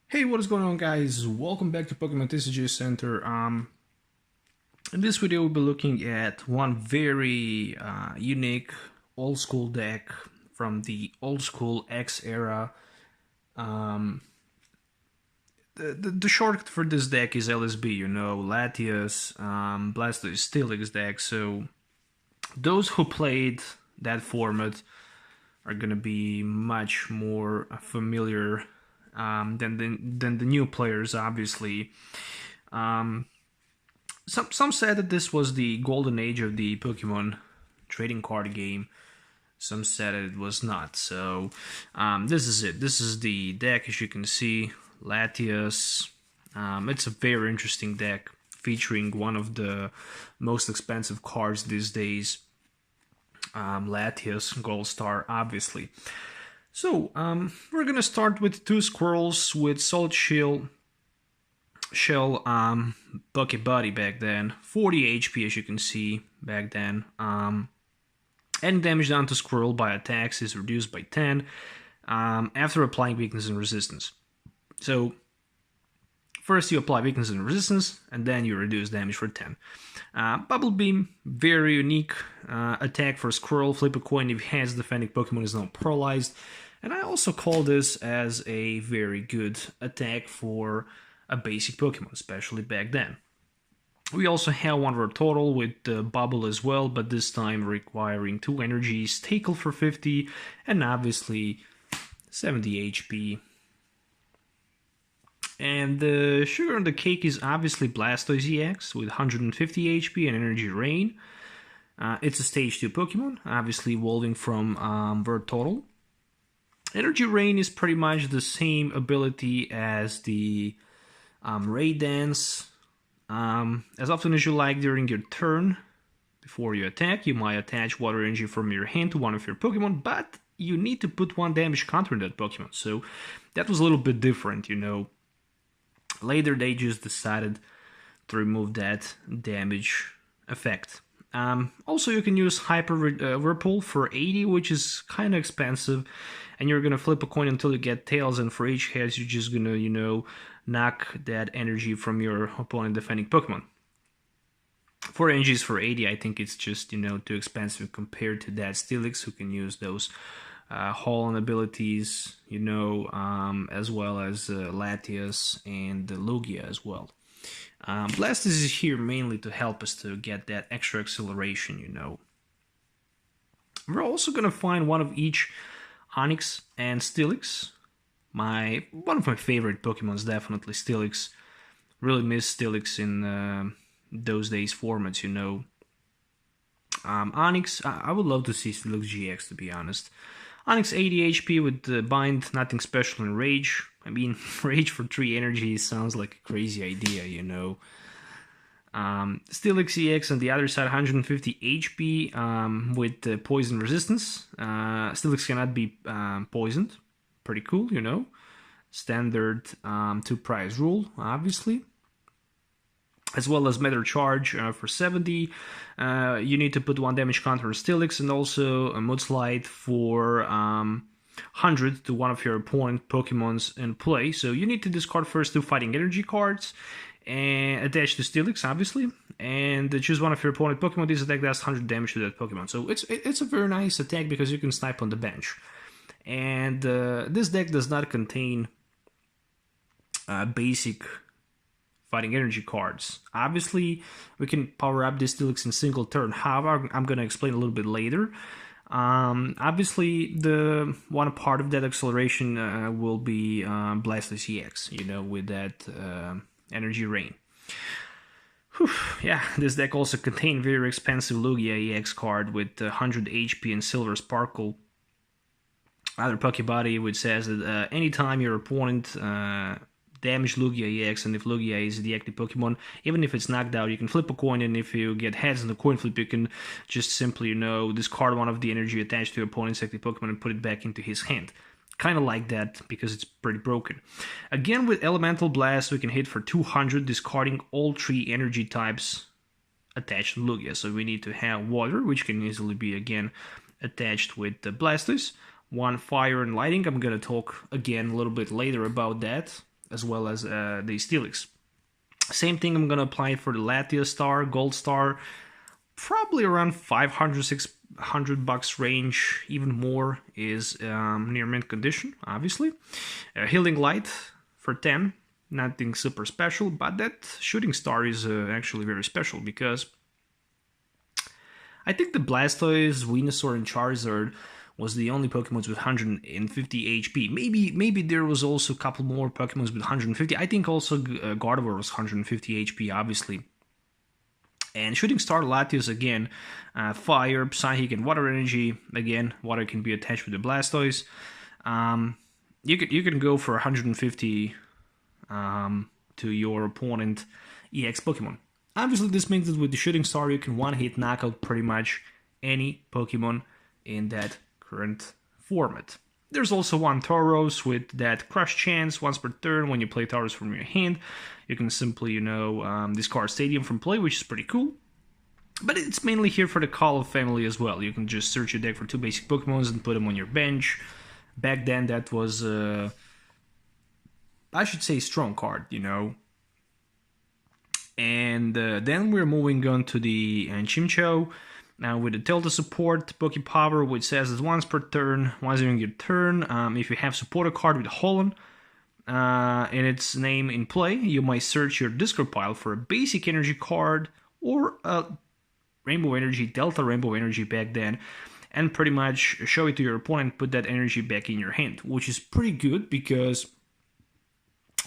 Hey, what is going on, guys? Welcome back to Pokemon TCG Center. In this video, we'll be looking at one very unique old school deck from the old school X era. Um, the short for this deck is LSB, Latios, Blastoise, Steelix deck. So those who played that format are gonna be much more familiar than the new players, obviously. Um, some said that this was the golden age of the Pokemon trading card game. Some said it was not. So this is it. This is the deck, as you can see, Latios. It's a very interesting deck featuring one of the most expensive cards these days. Latios Gold Star, obviously. So, we're gonna start with two squirrels with solid shell, bucket body back then. 40 HP, as you can see back then. And damage down to squirrel by attacks is reduced by 10 after applying weakness and resistance. So, first you apply weakness and resistance, and then you reduce damage for 10. Bubble Beam, very unique attack for Squirrel. Flip a coin if has defending Pokemon is now paralyzed. And I also call this as a very good attack for a basic Pokemon, especially back then. We also have one word total with the Bubble as well, but this time requiring 2 energies, Tackle for 50, and obviously 70 HP. And the sugar on the cake is obviously Blastoise EX with 150 HP and Energy Rain. It's a stage 2 Pokemon, obviously evolving from Word Total. Energy Rain is pretty much the same ability as the Ray Dance. As often as you like during your turn, before you attack, you might attach water energy from your hand to one of your Pokemon, but you need to put 1 damage counter in that Pokemon. So that was a little bit different, Later they just decided to remove that damage effect. Also, you can use Hyper Whirlpool for 80, which is kind of expensive, and you're gonna flip a coin until you get tails, and for each heads, you're just gonna, knock that energy from your opponent defending Pokemon. 4 energies for 80, I think it's just, too expensive compared to that Steelix, who can use those Holland abilities, as well as Latios and Lugia as well. Blastoise is here mainly to help us to get that extra acceleration, We're also going to find one of each Onix and Steelix. One of my favorite Pokemons, definitely Steelix. Really miss Steelix in those days formats, Onix, I would love to see Steelix GX, to be honest. Onix 80 HP with Bind, nothing special in Rage. I mean, Rage for 3 energy sounds like a crazy idea, Steelix EX on the other side, 150 HP with Poison Resistance. Steelix cannot be poisoned. Pretty cool, Standard 2 prize rule, obviously. As well as Meteor Charge for 70. You need to put 1 damage counter on Steelix, and also a Mudslide for 100 to one of your opponent Pokemons in play. So you need to discard first 2 Fighting Energy cards and attach to Steelix, obviously, and choose one of your opponent Pokemon. This attack does 100 damage to that Pokemon. So it's a very nice attack because you can snipe on the bench. And this deck does not contain basic Fighting Energy cards. Obviously, we can power up this Steelix in single turn. However, I'm going to explain a little bit later. Obviously, the one part of that acceleration will be Blastoise EX, with that Energy Rain. Whew, yeah, this deck also contained very expensive Lugia EX card with 100 HP and Silver Sparkle. Other Pokebody, which says that anytime your opponent damage Lugia EX, and if Lugia is the active Pokemon, even if it's knocked out, you can flip a coin, and if you get heads in the coin flip, you can just simply, discard one of the energy attached to your opponent's active Pokemon and put it back into his hand. Kind of like that, because it's pretty broken. Again, with Elemental Blast, we can hit for 200, discarding all 3 energy types attached to Lugia. So we need to have Water, which can easily be, again, attached with the Blastoise. 1 Fire and Lighting. I'm going to talk again a little bit later about that. as well as the Steelix. Same thing I'm gonna apply for the Latios star, gold star, probably around 500, 600 bucks range, even more is near mint condition, obviously. Healing light for 10, nothing super special, but that shooting star is actually very special because I think the Blastoise, Venusaur, and Charizard was the only Pokemon with 150 HP. Maybe there was also a couple more Pokemon with 150. I think also Gardevoir was 150 HP, obviously. And Shooting Star, Latios again, Fire, Psychic, and Water Energy. Again, water can be attached with the Blastoise. You can go for 150 to your opponent EX Pokemon. Obviously, this means that with the Shooting Star, you can one-hit knock out pretty much any Pokemon in that current format. There's also one Tauros with that Crush chance once per turn. When you play Tauros from your hand, you can simply, discard Stadium from play, which is pretty cool. But it's mainly here for the Call of family as well. You can just search your deck for 2 basic Pokemons and put them on your bench. Back then, that was, I should say, strong card, And then we're moving on to the Chimchou. Now with the Delta support, Pokepower, which says that once per turn, once during your turn, if you have support a card with Holland in its name in play, you might search your discard pile for a basic energy card or a Rainbow Energy, Delta Rainbow Energy back then, and pretty much show it to your opponent, put that energy back in your hand, which is pretty good because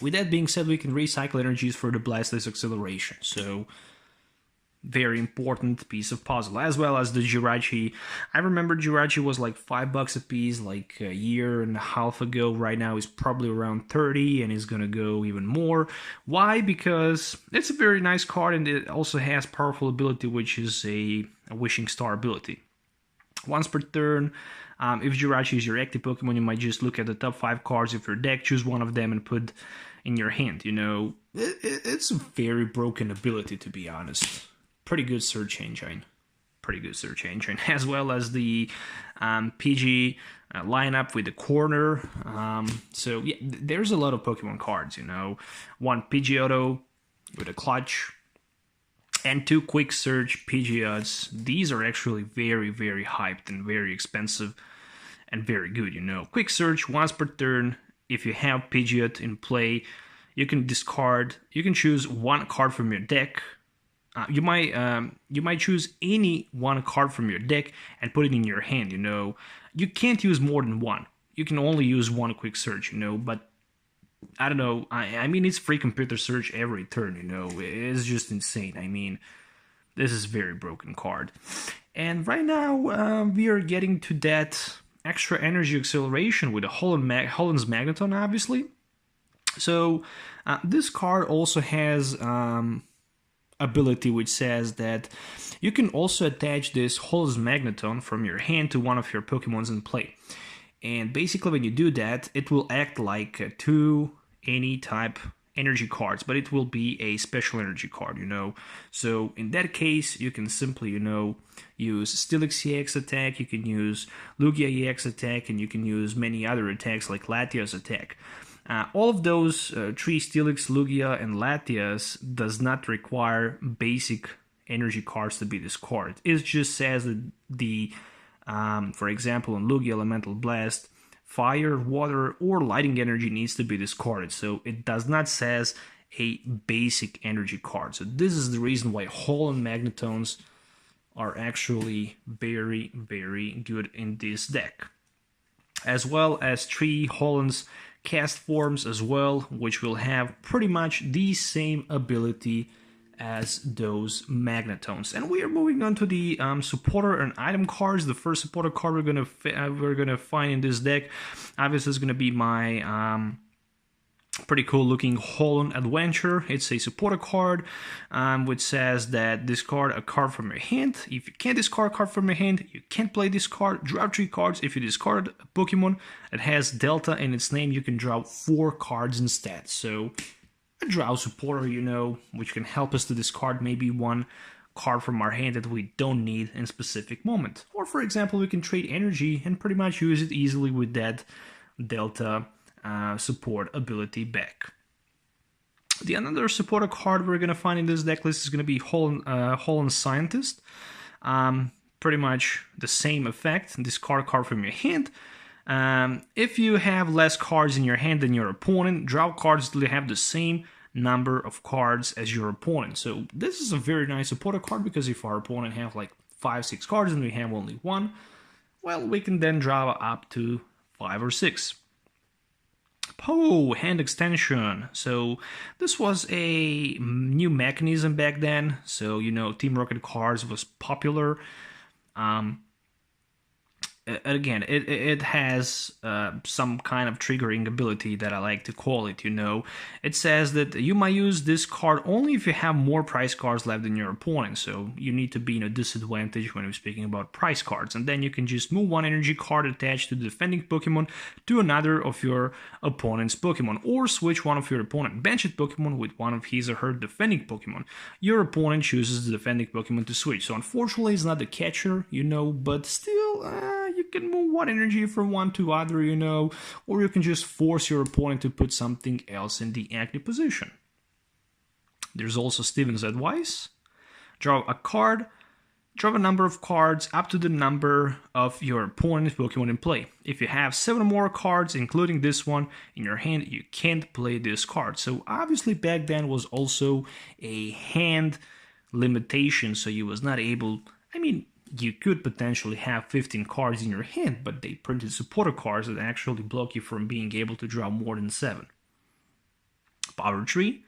with that being said, we can recycle energies for the Blastoise acceleration. So very important piece of puzzle, as well as the Jirachi. I remember Jirachi was like $5 a piece like a year and a half ago. Right now it's probably around 30 and it's gonna go even more. Why? Because it's a very nice card and it also has powerful ability, which is a Wishing Star ability. Once per turn, if Jirachi is your active Pokemon, you might just look at the top 5 cards of your deck, choose one of them and put in your hand. It's a very broken ability, to be honest. Pretty good search engine. As well as the PG lineup with the corner. So yeah, there's a lot of Pokemon cards, One Pidgeotto with a clutch and 2 quick search Pidgeots. These are actually very, very hyped and very expensive and very good, Quick search once per turn. If you have Pidgeot in play, you can choose one card from your deck. You might choose any one card from your deck and put it in your hand, You can't use more than one. You can only use one quick search, but I don't know. I mean, it's free computer search every turn, It's just insane. I mean, this is a very broken card. And right now, we are getting to that extra energy acceleration with the Holland's Magneton, obviously. So, this card also has ability which says that you can also attach this Holland's Magneton from your hand to one of your Pokemons in play. And basically when you do that, it will act like 2 any type energy cards, but it will be a special energy card, So in that case, you can simply, use Steelix EX attack, you can use Lugia EX attack, and you can use many other attacks like Latios attack. All of those 3 Steelix, Lugia, and Latias does not require basic energy cards to be discarded. It just says that for example, in Lugia Elemental Blast, fire, water, or lighting energy needs to be discarded. So it does not says a basic energy card. So this is the reason why Holland Magnetons are actually very, very good in this deck. As well as 3 Holland's cast forms as well, which will have pretty much the same ability as those Magnetons. And we are moving on to the supporter and item cards. The first supporter card we're gonna find in this deck, obviously, is gonna be my pretty cool looking Holland Adventure. It's a supporter card which says that discard a card from your hand. If you can't discard a card from your hand, you can't play this card. Draw 3 cards. If you discard a Pokemon that has Delta in its name, you can draw 4 cards instead. So a draw supporter, which can help us to discard maybe one card from our hand that we don't need in a specific moment. Or for example, we can trade energy and pretty much use it easily with that Delta support ability back. The another supporter card we're going to find in this deck list is going to be Holland Scientist. Pretty much the same effect. Discard card from your hand. If you have less cards in your hand than your opponent, draw cards that have the same number of cards as your opponent. So this is a very nice supporter card, because if our opponent have like 5-6 cards and we have only one, well, we can then draw up to 5 or 6. Hand extension. So this was a new mechanism back then. So, you know, Team Rocket cards was popular. Again, it has some kind of triggering ability that I like to call it, you know. It says that you might use this card only if you have more prize cards left than your opponent. So you need to be in a disadvantage when we're speaking about prize cards. And then you can just move one energy card attached to the defending Pokemon to another of your opponent's Pokemon. Or switch one of your opponent's benched Pokemon with one of his or her defending Pokemon. Your opponent chooses the defending Pokemon to switch. So unfortunately, it's not the catcher, you know, but still, you can move one energy from one to other, you know, or you can just force your opponent to put something else in the active position. There's also Steven's advice. Draw a card. Draw a number of cards up to the number of your opponent's Pokemon in play. If you have 7 more cards, including this one, in your hand, you can't play this card. So obviously back then was also a hand limitation, so you was not able, I mean, you could potentially have 15 cards in your hand, but they printed supporter cards that actually block you from being able to draw more than 7. Power Tree.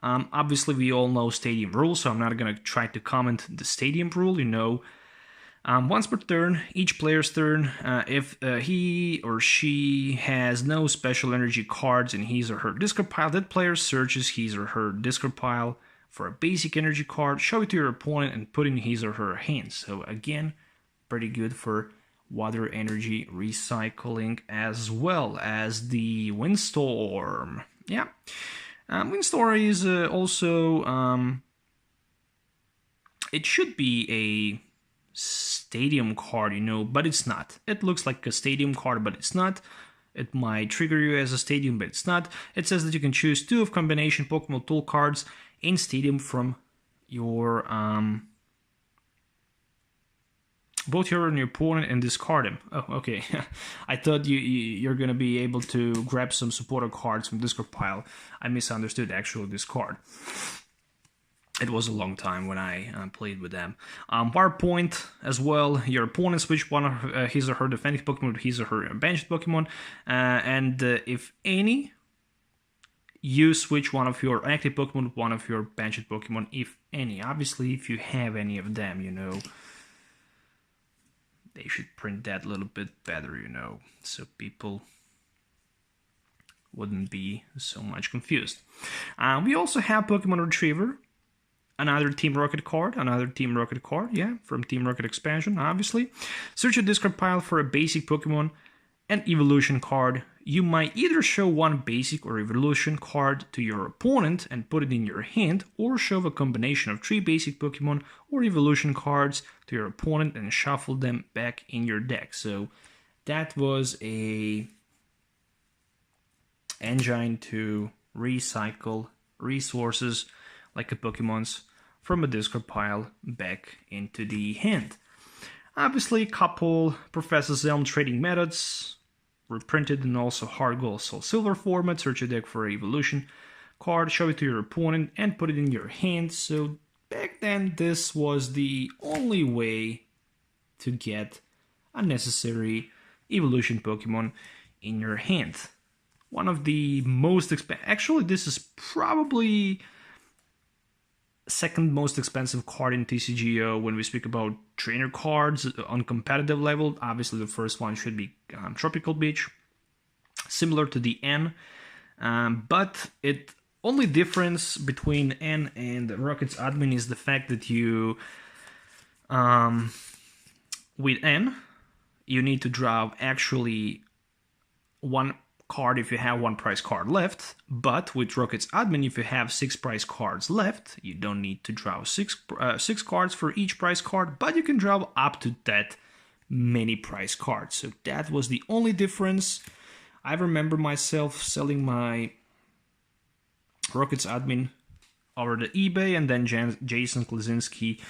Obviously, we all know Stadium Rule, so I'm not going to try to comment the Stadium Rule, you know. Once per turn, each player's turn, if he or she has no special energy cards in his or her discard pile, that player searches his or her discard pile for a basic energy card, show it to your opponent, and put in his or her hands. So again, pretty good for water energy recycling, as well as the Windstorm. Yeah, Windstorm is also, it should be a stadium card, you know, but it's not. It looks like a stadium card, but it's not. It might trigger you as a stadium, but it's not. It says that you can choose 2 of combination Pokemon Tool cards in Stadium from your both your and your opponent, and discard them. Oh, okay. I thought you're gonna be able to grab some supporter cards from discard pile. I misunderstood actually this card. It was a long time when I played with them. Power Point as well. Your opponent switch one of his or her defending Pokemon with his or her benched Pokemon, and if any, you switch one of your active Pokemon with one of your benched Pokemon, if any. Obviously, if you have any of them, you know, they should print that a little bit better, you know, so people wouldn't be so much confused. We also have Pokemon Retriever, another Team Rocket card, yeah, from Team Rocket expansion, obviously. Search your discard pile for a basic Pokemon and evolution card. You might either show one basic or evolution card to your opponent and put it in your hand, or show a combination of 3 basic Pokemon or evolution cards to your opponent and shuffle them back in your deck. So that was a engine to recycle resources like a Pokemon's from a discard pile back into the hand. Obviously, a couple Professor Zelm trading methods reprinted in also hard gold, soul silver format. Search your deck for an evolution card, show it to your opponent, and put it in your hand. So back then, this was the only way to get a necessary evolution Pokemon in your hand. One of the most expensive, actually this is probably second most expensive card in TCGO when we speak about trainer cards on competitive level. Obviously the first one should be Tropical Beach, similar to the N, but it only difference between N and Rocket's admin is the fact that you with N you need to draw actually one card if you have 1 prize card left, but with Rocket's admin, if you have 6 prize cards left, you don't need to draw 6 cards for each prize card, but you can draw up to that many prize cards. So that was the only difference. I remember myself selling my Rockets admin over the eBay, and then Jason Klasinski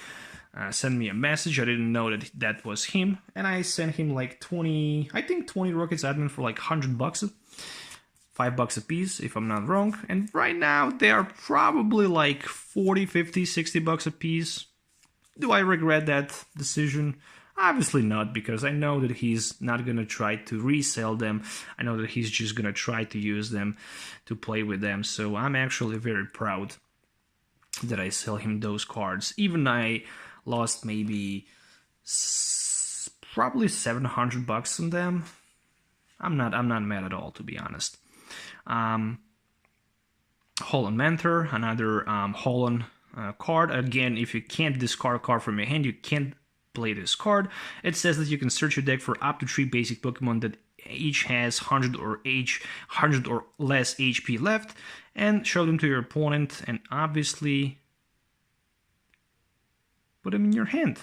sent me a message. I didn't know that that was him, and I sent him like 20 Rockets admin for like $100, $5 a piece if I'm not wrong. And right now they are probably like 40, 50, $60 a piece. Do I regret that decision? Obviously not, because I know that he's not gonna try to resell them. I know that he's just gonna try to use them to play with them. So I'm actually very proud that I sell him those cards. Even I lost maybe probably $700 on them. I'm not mad at all, to be honest. Holland Mentor, another Holland card. Again, if you can't discard a card from your hand, you can't play this card. It says that you can search your deck for up to 3 basic Pokemon that each has 100 or less HP left, and show them to your opponent, and obviously put them in your hand.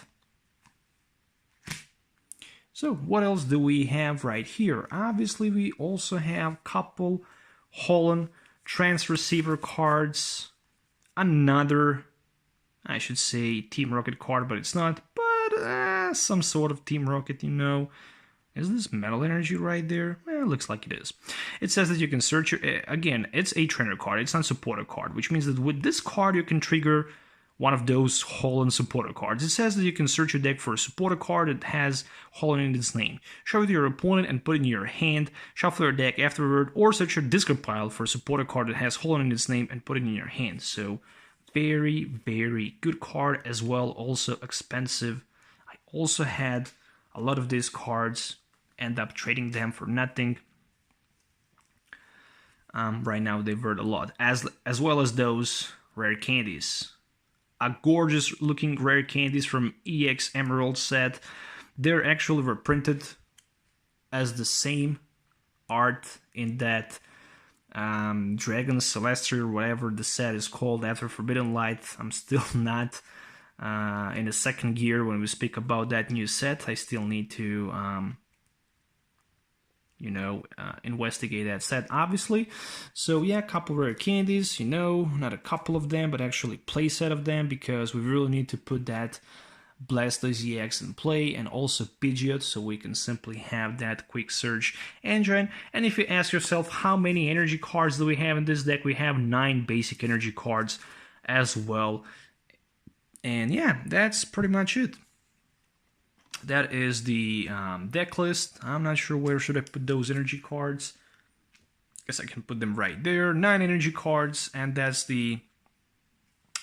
So what else do we have right here? Obviously we also have a couple Holland Trans Receiver cards, another, I should say, Team Rocket card, but it's not, but some sort of Team Rocket, you know. Is this Metal Energy right there? Well, it looks like it is. It says that you can search your, again, it's a trainer card, it's not supporter card, which means that with this card you can trigger one of those Holland supporter cards. It says that you can search your deck for a supporter card that has Holland in its name. Show it to your opponent and put it in your hand. Shuffle your deck afterward, or search your discard pile for a supporter card that has Holland in its name and put it in your hand. So, very, very good card as well. Also expensive. I also had a lot of these cards. End up trading them for nothing. Right now they've worth a lot. As well as those rare candies. A gorgeous looking rare candies from EX Emerald set. They're actually reprinted as the same art in that Dragon Celestial, whatever the set is called after Forbidden Light. I'm still not in the second gear when we speak about that new set. I still need to investigate that set, obviously. So yeah, a couple rare candies, not a couple of them, but actually play set of them, because we really need to put that Blastoise EX in play, and also Pidgeot, so we can simply have that quick search engine. And if you ask yourself how many energy cards do we have in this deck, we have 9 basic energy cards as well. And yeah, that's pretty much it. That is the deck list. I'm not sure where should I put those energy cards. Guess I can put them right there. 9 energy cards, and that's the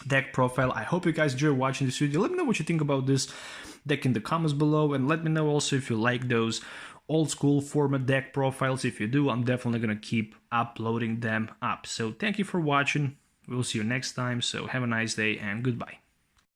deck profile. I hope you guys enjoy watching this video. Let me know what you think about this deck in the comments below, and let me know also if you like those old school format deck profiles. If you do, I'm definitely gonna keep uploading them up. So thank you for watching. We'll see you next time. So have a nice day and goodbye.